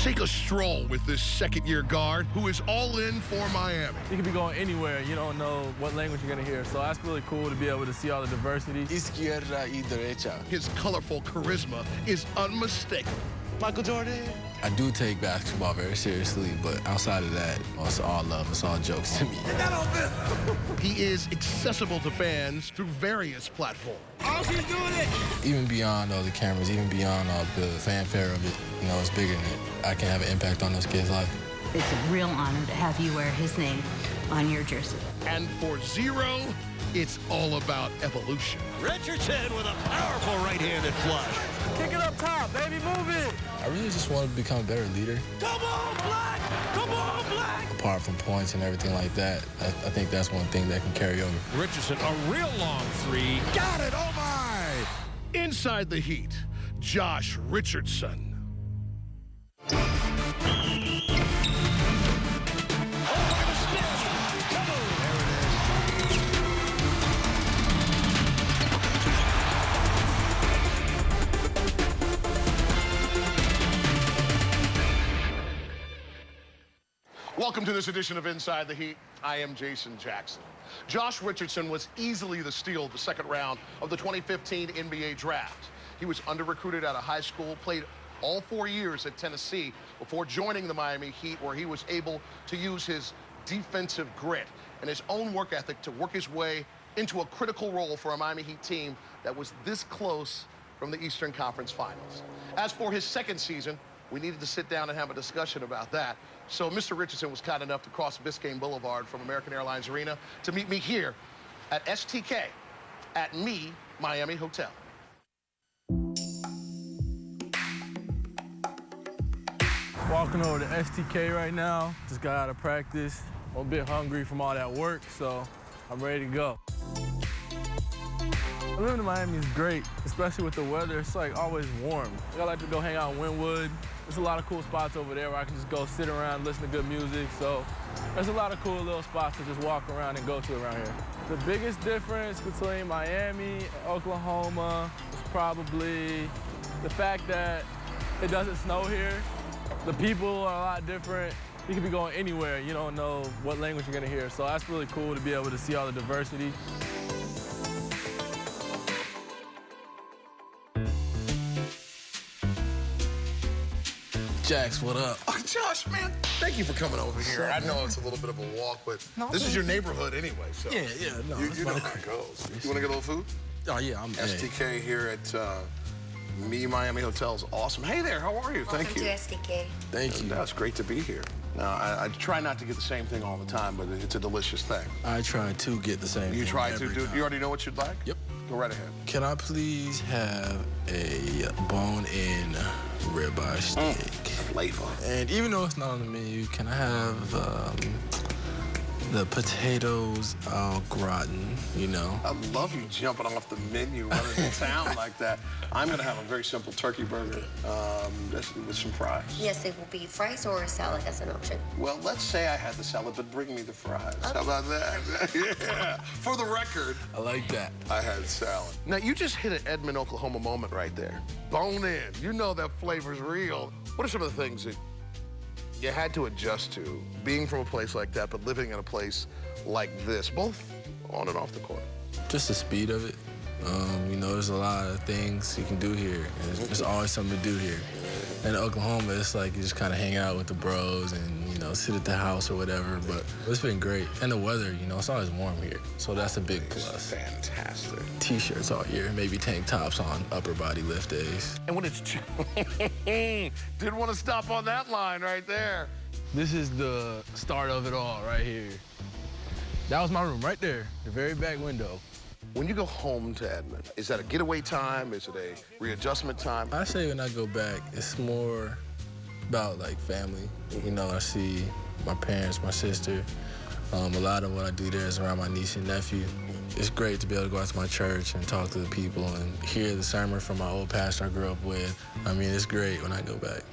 Take a stroll with this second-year guard who is all in for Miami. You could be going anywhere. You don't know what language you're going to hear. So that's really cool to be able to see all the diversity. Izquierda y derecha. His colorful charisma is unmistakable. Michael Jordan. I do take basketball very seriously, but outside of that, it's all love. It's all jokes to me. He is accessible to fans through various platforms. Oh, she's doing it! Even beyond all the cameras, even beyond all the fanfare of it, you know, it's bigger than it. I can have an impact on this kid's life. It's a real honor to have you wear his name on your jersey. And for Zero, it's all about evolution. Richardson with a powerful right-handed flush. Kick it up top, baby, move it! I really just want to become a better leader. Come on, Black! Come on, Black! Apart from points and everything like that, I think that's one thing that can carry over. Richardson, a real long three. Got it, oh my! Inside the Heat, Josh Richardson. Welcome to this edition of Inside the Heat. I am Jason Jackson. Josh Richardson was easily the steal of the second round of the 2015 NBA draft. He was under-recruited out of high school, played all 4 years at Tennessee before joining the Miami Heat, where he was able to use his defensive grit and his own work ethic to work his way into a critical role for a Miami Heat team that was this close from the Eastern Conference Finals. As for his second season, we needed to sit down and have a discussion about that. So Mr. Richardson was kind enough to cross Biscayne Boulevard from American Airlines Arena to meet me here at STK at Miami Hotel. Walking over to STK right now. Just got out of practice. I'm a bit hungry from all that work, so I'm ready to go. Living in Miami is great, especially with the weather. It's like always warm. I like to go hang out in Wynwood. There's a lot of cool spots over there where I can just go sit around, listen to good music. So there's a lot of cool little spots to just walk around and go to around here. The biggest difference between Miami and Oklahoma is probably the fact that it doesn't snow here. The people are a lot different. You could be going anywhere. You don't know what language you're gonna hear. So that's really cool to be able to see all the diversity. Jax, what up? Oh, Josh, man, thank you for coming over here. I know it's a little bit of a walk, but this is your neighborhood anyway, so. Yeah, no, You know how it goes. You want to get a little food? Oh, yeah, I'm STK here at Miami Hotel is awesome. Hey there, how are you? Thank you. Welcome to STK. Thank you. No, it's great to be here. Now, I try not to get the same thing all the time, but it's a delicious thing. I try to get the same You thing try to every do, time. you already know what you'd like? Yep. Go right ahead. Can I please have a bone-in ribeye steak? Flavor. And even though it's not on the menu, can I have the potatoes au gratin, you know? I love you jumping off the menu running to town like that. I'm going to have a very simple turkey burger with some fries. Yes, it will be fries or a salad as an option. Well, let's say I had the salad, but bring me the fries. Okay. How about that? Yeah. For the record, I like that. I had salad. Now, you just hit an Edmond, Oklahoma moment right there. Bone in. You know that flavor's real. What are some of the things that you had to adjust to being from a place like that, but living in a place like this, both on and off the court? Just the speed of it. You know, there's a lot of things you can do here, and there's always something to do here. In Oklahoma, it's like you just kind of hang out with the bros and, you know, sit at the house or whatever, but it's been great. And the weather, you know, it's always warm here, so that's a big plus. Fantastic. T-shirts all year, maybe tank tops on upper body lift days. And when it's didn't want to stop on that line right there. This is the start of it all right here. That was my room right there, the very back window. When you go home to Edmond, is that a getaway time? Is it a readjustment time? I say when I go back, it's more about like family. You know, I see my parents, my sister. A lot of what I do there is around my niece and nephew. It's great to be able to go out to my church and talk to the people and hear the sermon from my old pastor I grew up with. I mean, it's great when I go back.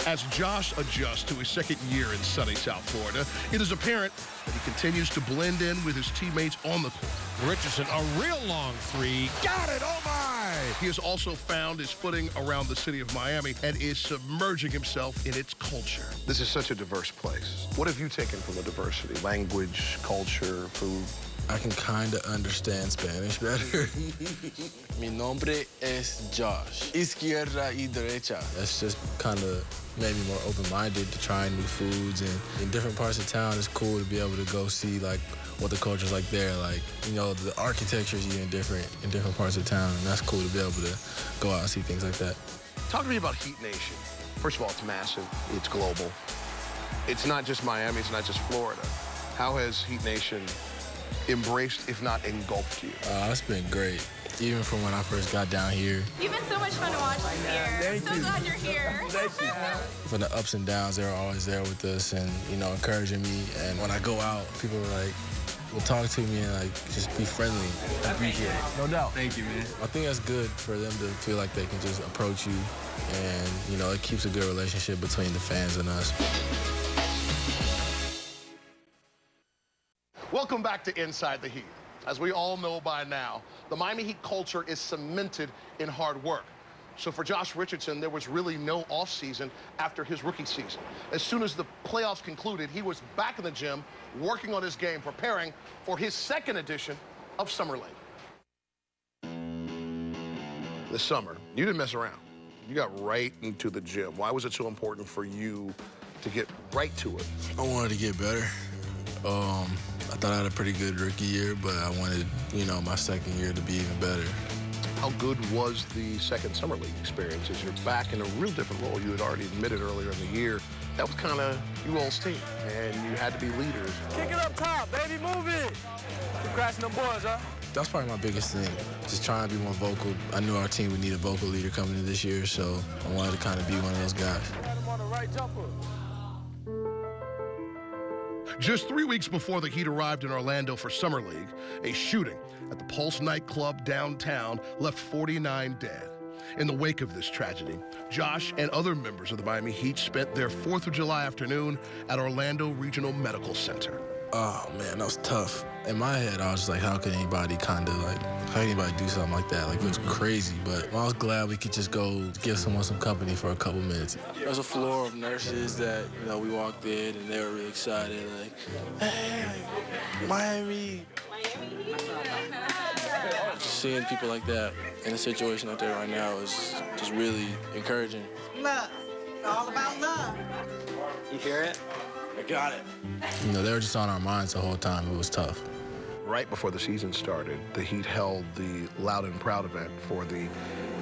As Josh adjusts to his second year in sunny South Florida, it is apparent that he continues to blend in with his teammates on the court. Richardson, a real long three. Got it, oh my! He has also found his footing around the city of Miami and is submerging himself in its culture. This is such a diverse place. What have you taken from the diversity? Language, culture, food? I can kind of understand Spanish better. Mi nombre es Josh. Izquierda y derecha. That's just kind of made me more open-minded to trying new foods, and in different parts of town, it's cool to be able to go see like what the culture's like there. Like, you know, the architecture's even different in different parts of town, and that's cool to be able to go out and see things like that. Talk to me about Heat Nation. First of all, it's massive. It's global. It's not just Miami. It's not just Florida. How has Heat Nation embraced, if not engulfed you? It's been great. Even from when I first got down here. You've been so much fun to watch this year. I'm so glad you're here. From the ups and downs, they were always there with us and, you know, encouraging me. And when I go out, people are like, will talk to me and like just be friendly. I appreciate it. No doubt. Thank you, man. I think that's good for them to feel like they can just approach you, and, you know, it keeps a good relationship between the fans and us. Welcome back to Inside the Heat. As we all know by now, the Miami Heat culture is cemented in hard work. So for Josh Richardson, there was really no offseason after his rookie season. As soon as the playoffs concluded, he was back in the gym, working on his game, preparing for his second edition of Summer League. This summer, you didn't mess around. You got right into the gym. Why was it so important for you to get right to it? I wanted to get better. I thought I had a pretty good rookie year, but I wanted, you know, my second year to be even better. How good was the second Summer League experience as you're back in a real different role? You had already admitted earlier in the year that was kind of you all's team, and you had to be leaders. Kick it up top, baby, move it. Keep crashing them boys, huh? That's probably my biggest thing, just trying to be more vocal. I knew our team would need a vocal leader coming in this year, so I wanted to kind of be one of those guys. Got him on the right jumper. Just 3 weeks before the Heat arrived in Orlando for Summer League, a shooting at the Pulse nightclub downtown left 49 dead. In the wake of this tragedy, Josh and other members of the Miami Heat spent their 4th of July afternoon at Orlando Regional Medical Center. Oh, man, that was tough. In my head, I was just like, how could anybody how could anybody do something like that? Like, it was crazy, but I was glad we could just go give someone some company for a couple minutes. There was a floor of nurses that, you know, we walked in, and they were really excited, like, hey, Miami. Just seeing people like that in a situation out there right now is just really encouraging. Love. It's all about love. You hear it? I got it. You know, they were just on our minds the whole time. It was tough. Right before the season started, the Heat held the Loud and Proud event for the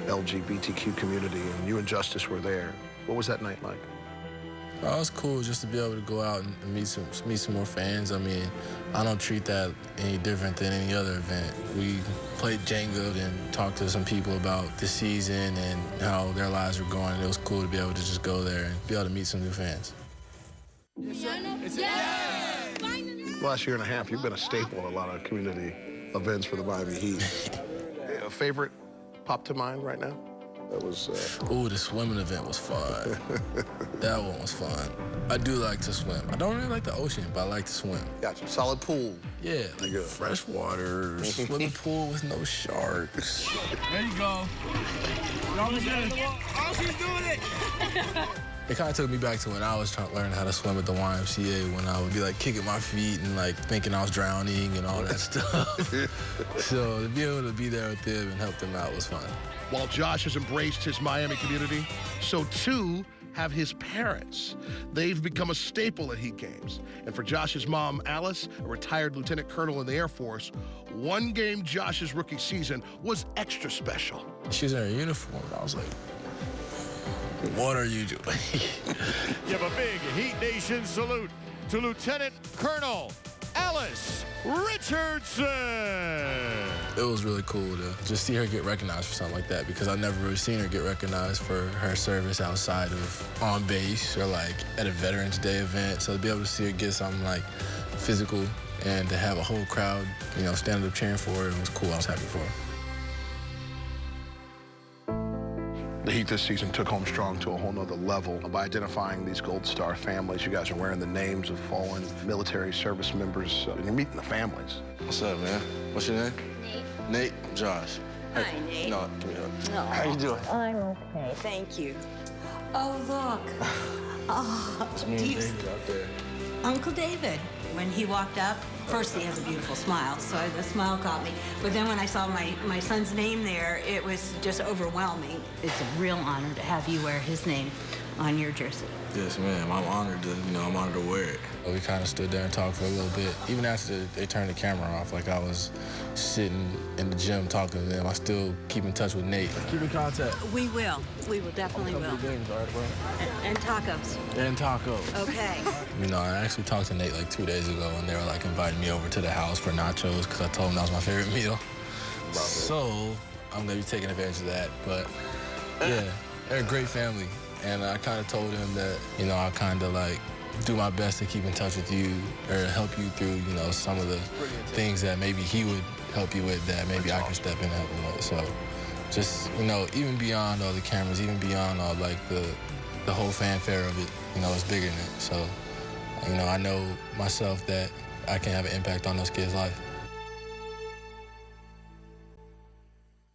LGBTQ community, and you and Justice were there. What was that night like? It was cool just to be able to go out and meet some more fans. I mean, I don't treat that any different than any other event. We played Jenga and talked to some people about the season and how their lives were going. It was cool to be able to just go there and be able to meet some new fans. Last year and a half, you've been a staple in a lot of community events for the Miami Heat. A favorite pop to mind right now? That was... Ooh, the swimming event was fun. That one was fun. I do like to swim. I don't really like the ocean, but I like to swim. Gotcha. Solid pool. Yeah, like fresh water, swimming pool with no sharks. There you go. Oh, she's doing it! It kind of took me back to when I was trying to learn how to swim at the YMCA, when I would be like kicking my feet and like thinking I was drowning and all that stuff. So to be able to be there with them and help them out was fun. While Josh has embraced his Miami community, so too have his parents. They've become a staple at Heat games. And for Josh's mom, Alice, a retired lieutenant colonel in the Air Force, one game Josh's rookie season was extra special. She was in her uniform, and I was like, what are you doing? Give a big Heat Nation salute to Lieutenant Colonel Alice Richardson. It was really cool to just see her get recognized for something like that, because I've never really seen her get recognized for her service outside of on base or like at a Veterans Day event. So to be able to see her get something like physical and to have a whole crowd, you know, stand up cheering for her, it was cool. I was happy for her. The Heat this season took home strong to a whole nother level by identifying these Gold Star families. You guys are wearing the names of fallen military service members, and you're meeting the families. What's up, man? What's your name? Nate. Nate? I'm Josh. Hi, Nate. No, give me a hug. No. How you doing? I'm okay. Thank you. Oh, look. Oh, It's me and David out there. Uncle David. When he walked up, first he has a beautiful smile, so the smile caught me. But then when I saw my son's name there, it was just overwhelming. It's a real honor to have you wear his name on your jersey. Yes, ma'am. I'm honored to, I'm honored to wear it. We kind of stood there and talked for a little bit. Even after they turned the camera off, like I was sitting in the gym talking to them, I still keep in touch with Nate. Keep in contact. We will. We will definitely will. Games, all right, bro? And tacos. And tacos. Okay. I actually talked to Nate like 2 days ago, and they were like inviting me over to the house for nachos because I told them that was my favorite meal. So I'm gonna be taking advantage of that. But yeah, they're a great family, and I kind of told them that I kind of like do my best to keep in touch with you or help you through some of the things that maybe he would help you with that maybe I can step in and help him with. So just even beyond all the cameras, even beyond all like the whole fanfare of it, it's bigger than it. So I know myself that I can have an impact on those kids' life.